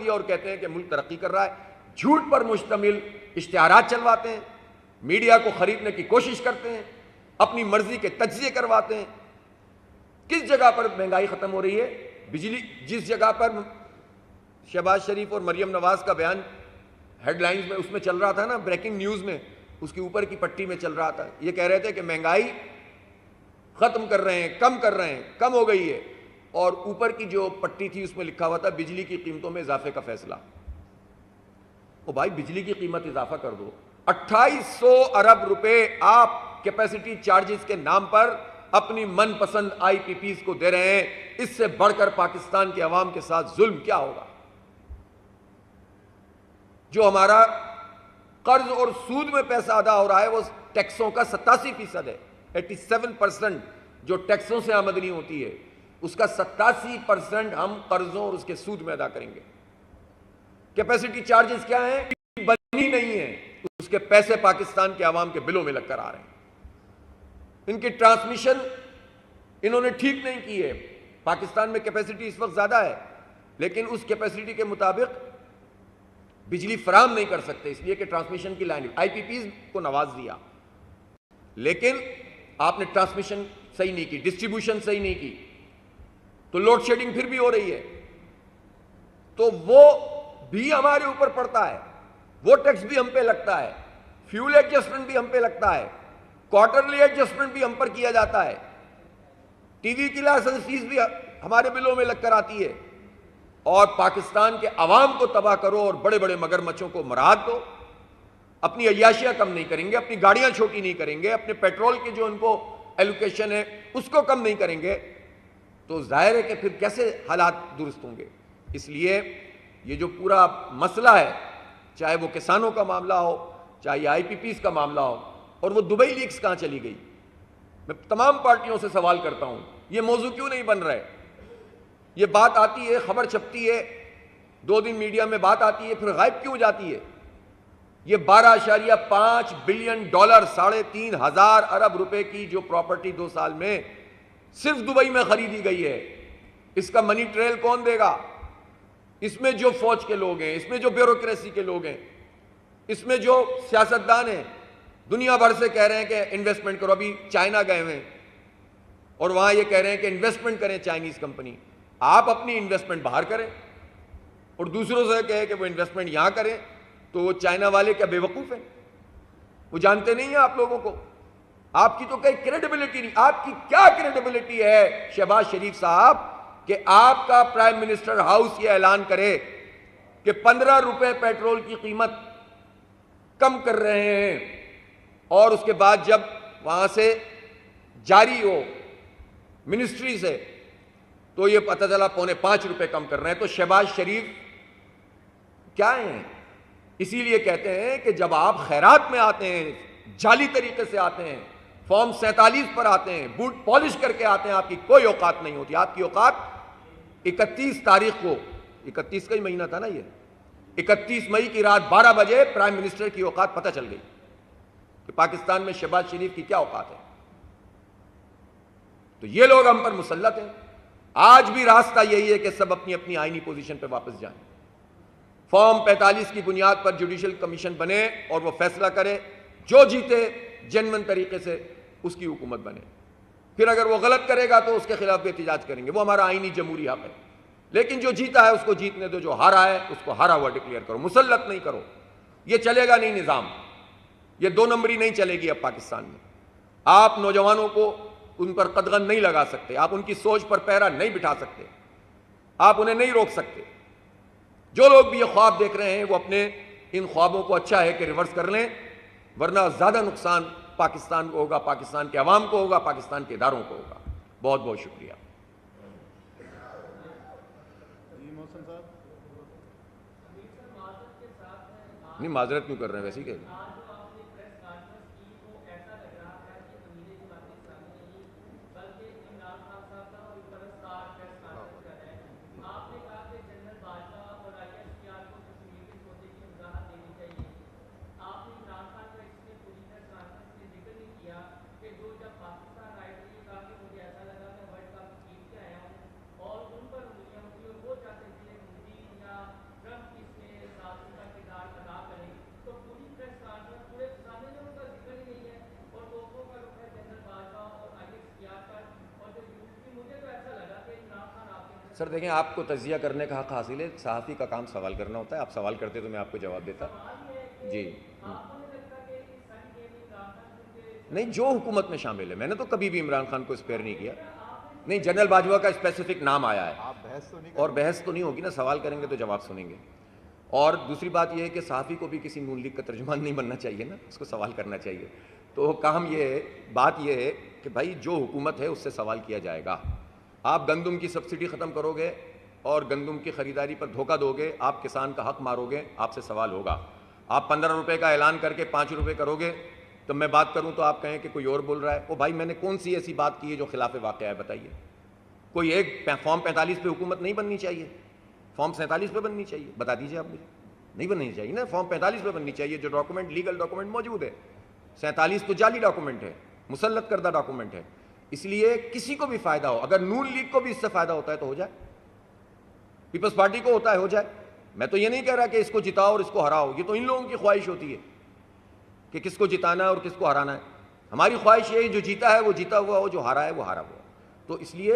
دیا اور کہتے ہیں کہ ملک ترقی کر رہا ہے. جھوٹ پر مشتمل اشتہارات چلواتے ہیں, میڈیا کو خریدنے کی کوشش کرتے ہیں, اپنی مرضی کے تجزیے کرواتے ہیں. کس جگہ پر مہنگائی ختم ہو رہی ہے؟ بجلی, جس جگہ پر شہباز شریف اور مریم نواز کا بیان ہیڈ لائنز میں اس میں چل رہا تھا نا, بریکنگ نیوز میں, اس کی اوپر کی پٹی میں چل رہا تھا, یہ کہہ رہے تھے کہ مہنگائی ختم کر رہے ہیں, کم کر رہے ہیں, کم ہو گئی ہے, اور اوپر کی جو پٹی تھی اس میں لکھا ہوا تھا بجلی کی قیمتوں میں اضافے کا فیصلہ. او بھائی, بجلی کی قیمت اضافہ کر دو. 2800 ارب روپے آپ کیپیسٹی چارجز کے نام پر اپنی من پسند آئی پی پیز کو دے رہے ہیں. اس سے بڑھ کر پاکستان کے عوام کے ساتھ ظلم کیا ہوگا؟ جو ہمارا قرض اور سود میں پیسہ ادا ہو رہا ہے وہ ٹیکسوں کا 87% ہے. 87% جو ٹیکسوں سے آمدنی ہوتی ہے اس کا 87% ہم قرضوں اور اس کے سود میں ادا کریں گے. کیپیسٹی چارجز کیا ہیں؟ بنی نہیں ہے, اس کے پیسے پاکستان کے عوام کے بلوں میں لگ کر آ رہے ہیں. ان کی ٹرانسمیشن انہوں نے ٹھیک نہیں کی ہے. پاکستان میں کیپیسٹی اس وقت زیادہ ہے لیکن اس کیپیسٹی کے مطابق بجلی فراہم نہیں کر سکتے, اس لیے کہ ٹرانسمیشن کی لائن, آئی پی پیز کو نواز دیا لیکن آپ نے ٹرانسمیشن صحیح نہیں کی, ڈسٹریبیوشن صحیح نہیں کی, تو لوڈ شیڈنگ پھر بھی ہو رہی ہے. تو وہ بھی ہمارے اوپر پڑتا ہے, وہ ٹیکس بھی ہم پہ لگتا ہے, فیول ایڈجسٹمنٹ بھی ہم پہ لگتا ہے, کوارٹرلی ایڈجسٹمنٹ بھی ہم پر کیا جاتا ہے, ٹی وی کی لائسنس فیس بھی ہمارے بلوں میں لگ کر آتی ہے. اور پاکستان کے عوام کو تباہ کرو اور بڑے بڑے مگرمچھوں کو مراد دو. اپنی عیاشیاں کم نہیں کریں گے, اپنی گاڑیاں چھوٹی نہیں کریں گے, اپنے پیٹرول کی جو ان کو ایلوکیشن ہے اس کو کم نہیں کریں گے, تو ظاہر ہے کہ پھر کیسے حالات درست ہوں گے. اس لیے یہ جو پورا مسئلہ ہے, چاہے وہ کسانوں کا معاملہ ہو, چاہے یہ آئی پی پیز کا معاملہ ہو, اور وہ دبئی لیکس کہاں چلی گئی, میں تمام پارٹیوں سے سوال کرتا ہوں یہ موضوع کیوں نہیں بن رہے؟ یہ بات آتی ہے, خبر چھپتی ہے, 2 دن میڈیا میں بات آتی ہے, پھر غائب کیوں جاتی ہے؟ یہ 12.5 بلین ڈالر, 3,500 ارب روپے کی جو پراپرٹی 2 سال میں صرف دبئی میں خریدی گئی ہے, اس کا منی ٹریل کون دے گا؟ اس میں جو فوج کے لوگ ہیں, اس میں جو بیوروکریسی کے لوگ ہیں, اس میں جو سیاستدان ہیں, دنیا بھر سے کہہ رہے ہیں کہ انویسٹمنٹ کرو. ابھی چائنا گئے ہوئے ہیں اور وہاں یہ کہہ رہے ہیں کہ انویسٹمنٹ کریں چائنیز کمپنی. آپ اپنی انویسٹمنٹ باہر کریں اور دوسروں سے کہے کہ وہ انویسٹمنٹ یہاں کریں, تو وہ چائنا والے کیا بے وقوف ہیں؟ وہ جانتے نہیں ہیں آپ لوگوں کو. آپ کی تو کوئی کریڈیبلٹی نہیں. آپ کی کیا کریڈیبلٹی ہے شہباز شریف صاحب کہ آپ کا پرائم منسٹر ہاؤس یہ اعلان کرے کہ 15 روپے پیٹرول کی قیمت کم کر رہے ہیں, اور اس کے بعد جب وہاں سے جاری ہو منسٹری سے تو یہ پتہ چلا 4.25 روپے کم کر رہے ہیں. تو شہباز شریف کیا ہیں؟ اسی لیے کہتے ہیں کہ جب آپ خیرات میں آتے ہیں, جعلی طریقے سے آتے ہیں, فارم 47 پر آتے ہیں, بوٹ پالش کر کے آتے ہیں, آپ کی کوئی اوقات نہیں ہوتی. آپ کی اوقات 31 تاریخ کو, 31 کا ہی مہینہ تھا نا یہ, 31 مئی کی رات 12 بجے پرائم منسٹر کی اوقات پتہ چل گئی کہ پاکستان میں شہباز شریف کی کیا اوقات ہے. تو یہ لوگ ہم پر مسلط ہیں. آج بھی راستہ یہی ہے کہ سب اپنی اپنی آئینی پوزیشن پہ واپس جائیں. فارم 45 کی بنیاد پر جوڈیشل کمیشن بنے اور وہ فیصلہ کرے, جو جیتے جنون طریقے سے اس کی حکومت بنے. پھر اگر وہ غلط کرے گا تو اس کے خلاف بھی احتجاج کریں گے, وہ ہمارا آئینی جمہوری حق ہے. لیکن جو جیتا ہے اس کو جیتنے دو, جو ہارا ہے اس کو ہارا ہوا ڈکلیئر کرو, مسلط نہیں کرو. یہ چلے گا نہیں نظام, یہ 2 نمبری نہیں چلے گی اب پاکستان میں. آپ نوجوانوں کو ان پر قدغن نہیں لگا سکتے, آپ ان کی سوچ پر پہرا نہیں بٹھا سکتے, آپ انہیں نہیں روک سکتے. جو لوگ بھی یہ خواب دیکھ رہے ہیں وہ اپنے ان خوابوں کو اچھا ہے کہ ریورس کر لیں, ورنہ زیادہ نقصان پاکستان کو ہوگا, پاکستان کے عوام کو ہوگا, پاکستان کے اداروں کو ہوگا. بہت بہت شکریہ. نہیں معذرت کیوں کر رہے ہیں, ویسے ہی کہ سر دیکھیں آپ کو تجزیہ کرنے کا حق حاصل ہے, صحافی کا کام سوال کرنا ہوتا ہے, آپ سوال کرتے تو میں آپ کو جواب دیتا. جی نہیں, جو حکومت میں شامل ہے, میں نے تو کبھی بھی عمران خان کو اسپیئر نہیں کیا. نہیں, جنرل باجوہ کا اسپیسیفک نام آیا ہے, اور بحث تو نہیں ہوگی نا, سوال کریں گے تو جواب سنیں گے. اور دوسری بات یہ ہے کہ صحافی کو بھی کسی نون لیگ کا ترجمان نہیں بننا چاہیے نا, اس کو سوال کرنا چاہیے. تو کام یہ ہے, بات یہ ہے کہ بھائی جو حکومت ہے اس سے سوال کیا جائے گا. آپ گندم کی سبسڈی ختم کرو گے اور گندم کی خریداری پر دھوکہ دو گے, آپ کسان کا حق مارو گے, آپ سے سوال ہوگا. آپ 15 روپے کا اعلان کر کے 5 روپے کرو گے, تو میں بات کروں تو آپ کہیں کہ کوئی اور بول رہا ہے. او بھائی, میں نے کون سی ایسی بات کی ہے جو خلاف واقعہ ہے, بتائیے. کوئی ایک فارم 45 پہ حکومت نہیں بننی چاہیے, فارم 47 پہ بننی چاہیے, بتا دیجیے آپ مجھے. نہیں بننی چاہیے نا, فارم 45 پہ بننی چاہیے. جو ڈاکومنٹ لیگل ڈاکومنٹ موجود ہے, 47 تو جعلی ڈاکومنٹ ہے, مسلط کردہ ڈاکومنٹ ہے. اس لیے کسی کو بھی فائدہ ہو, اگر نون لیگ کو بھی اس سے فائدہ ہوتا ہے تو ہو جائے, پیپلز پارٹی کو ہوتا ہے ہو جائے. میں تو یہ نہیں کہہ رہا کہ اس کو جتاؤ اور اس کو ہراؤ, یہ تو ان لوگوں کی خواہش ہوتی ہے کہ کس کو جتانا ہے اور کس کو ہرانا ہے. ہماری خواہش یہ ہے جو جیتا ہے وہ جیتا ہوا ہو, جو ہارا ہے وہ ہارا ہوا. تو اس لیے